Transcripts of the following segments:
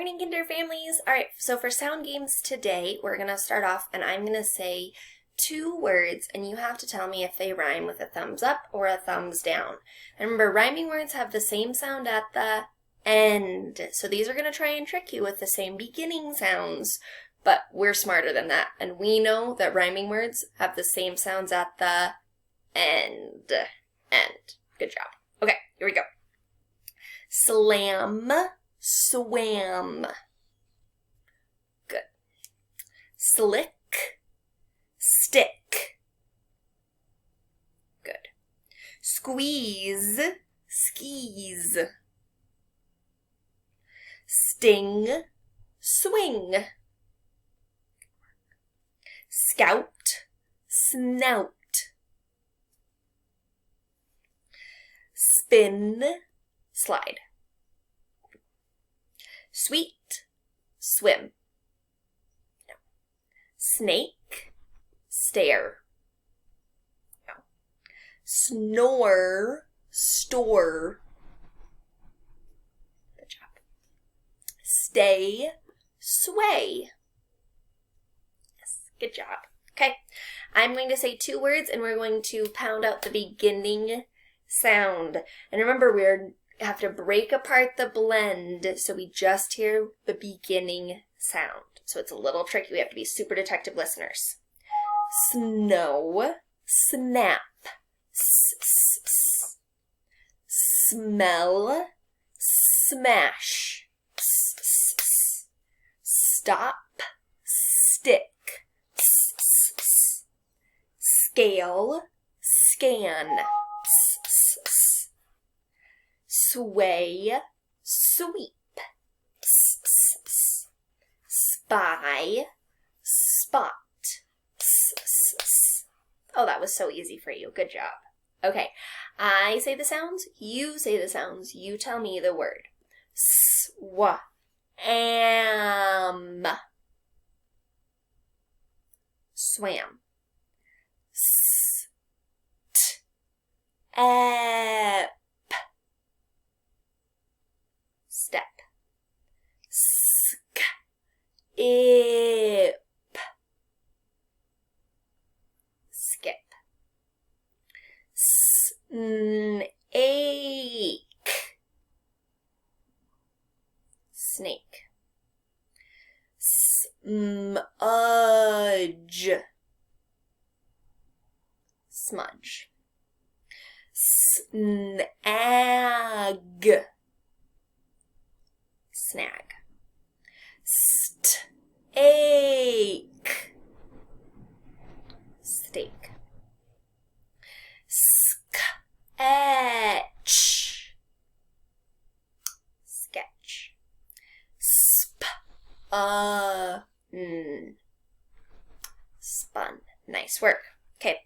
Morning, Kinder families. All right, so for sound games today, we're going to start off and I'm going to say two words and you have to tell me if they rhyme with a thumbs up or a thumbs down. And remember, rhyming words have the same sound at the end. So these are going to try and trick you with the same beginning sounds, but we're smarter than that. And we know that rhyming words have the same sounds at the end. End. Good job. Okay, here we go. Slam. Swam. Good. Slick. Stick. Good. Squeeze. Skis. Sting. Swing. Scout. Snout. Spin. Slide. Sweet, swim. No. Snake, stare. No. Snore, store. Good job. Stay, sway. Yes, good job. Okay, I'm going to say two words and we're going to pound out the beginning sound. And remember, we have to break apart the blend so we just hear the beginning sound. So it's a little tricky. We have to be super detective listeners. Snow, snap, smell, smash, stop, stick, scale, scan, sway, sweep, spy, spot. Oh, that was so easy for you. Good job. Okay, I say the sounds, you say the sounds, you tell me the word. Swam. Swam. Step. Step. Skip. Skip. Snake. Snake. Smudge. Smudge. Snag. Snag. Steak. Steak. Sketch. Sketch. Spun. Nice work. Okay,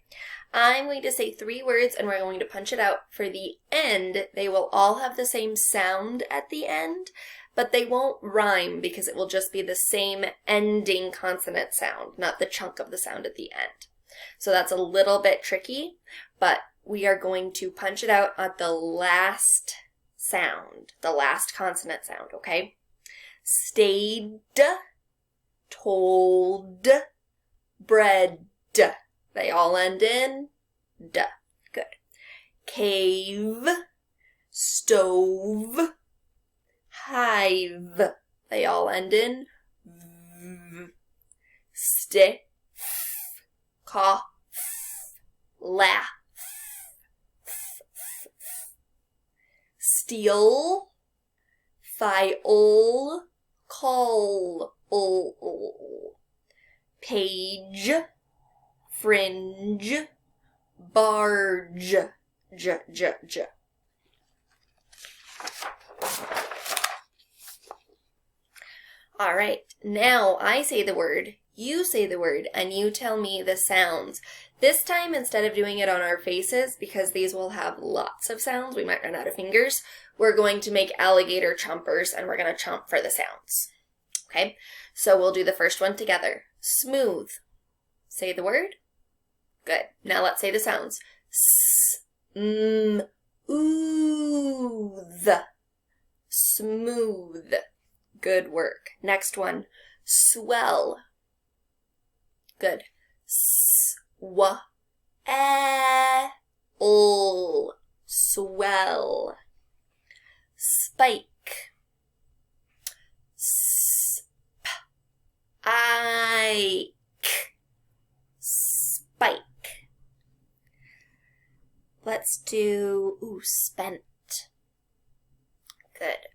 I'm going to say three words and we're going to punch it out. For the end, they will all have the same sound at the end, but they won't rhyme because it will just be the same ending consonant sound, not the chunk of the sound at the end. So that's a little bit tricky, but we are going to punch it out at the last sound, the last consonant sound, okay? Stayed, told, bread. They all end in D. Good. Cave, stove, hive. They all end in V. Stiff, cough, laugh. Steal, file, call. Page, fringe, barge. J. All right, now I say the word, you say the word, and you tell me the sounds. This time, instead of doing it on our faces, because these will have lots of sounds, we might run out of fingers, we're going to make alligator chompers, and we're going to chomp for the sounds. Okay, so we'll do the first one together. Smooth. Say the word. Good. Now let's say the sounds. Smooth. Smooth. Good work. Next one. Swell. Good. Swell. Swell. Spike. Spike. Spike. Let's do, spent. Good.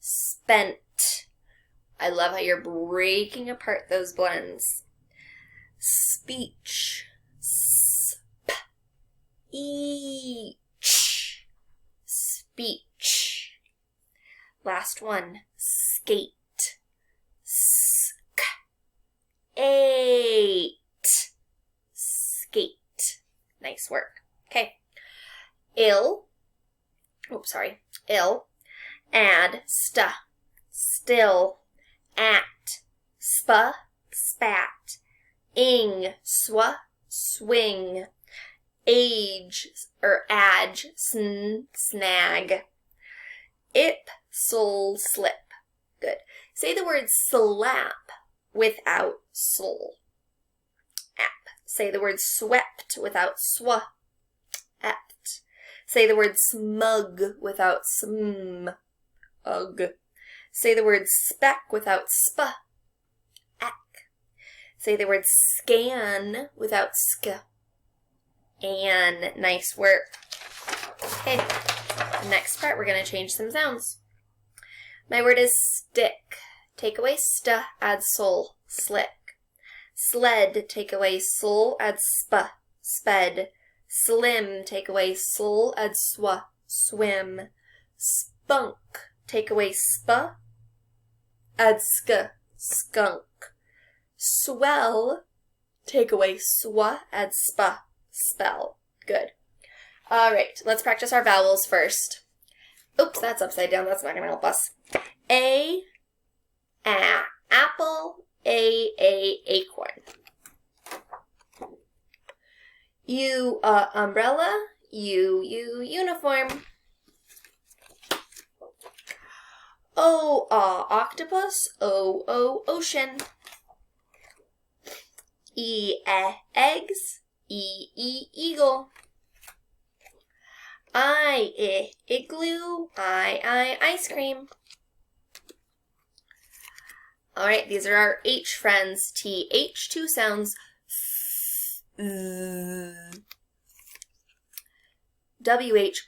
Spent. I love how you're breaking apart those blends. Speech. Each. Speech. Last one. Skate. Skate. Skate. Nice work. Okay. Ill. Ill. Add. Still. At. Spat. Ing. Swing. Age or adge. Snag. Slip. Good. Say the word slap without soul. App. Say the word swept without apt. Say the word smug without ug. Say the word speck without ack. Say the word scan without and. Nice work. Okay, next part we're going to change some sounds. My word is stick. Take away add soul, slick. Sled, take away soul, add sped. Slim, take away soul, add swim. Spunk, take away add skunk. Swell, take away add spell. Good. All right, let's practice our vowels first. Oops, that's upside down. That's not going to help us. Apple, acorn. Umbrella, uniform. Octopus, ocean. Eggs, eagle. Igloo, ice cream. All right, these are our H friends. TH, two sounds. WH,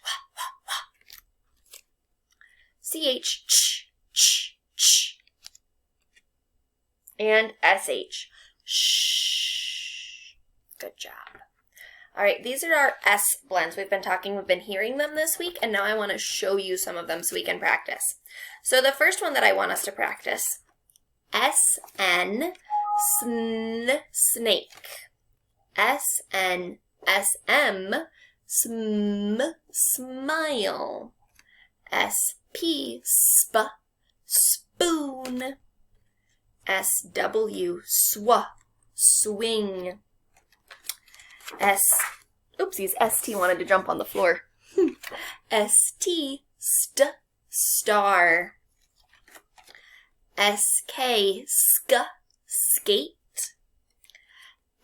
CH, ch. And SH, shh. Good job. All right, these are our S blends. We've been hearing them this week, and now I want to show you some of them so we can practice. So the first one that I want us to practice, SN, snake. SN, SM, smile. SP, spoon. SW, swing. Oopsies, ST wanted to jump on the floor. ST, star. SK, skate.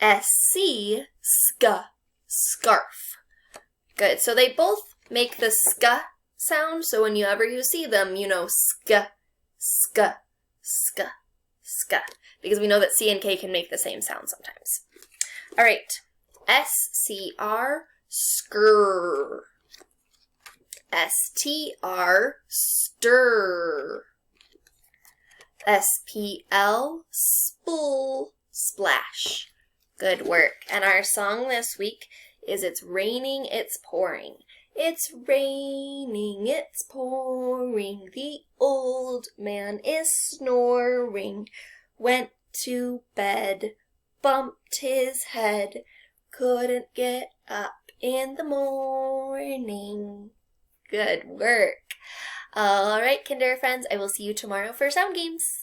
SC, scarf. Good, so they both make the sound, so whenever you see them, you know ska. Because we know that C and K can make the same sound sometimes. All right. SCR, skr. STR, stir. SPL, spool, splash. Good work. And our song this week is It's Raining, It's Pouring. It's raining, it's pouring, the old man is snoring. Went to bed, bumped his head, couldn't get up in the morning. Good work. All right, Kinder friends, I will see you tomorrow for Sound Games.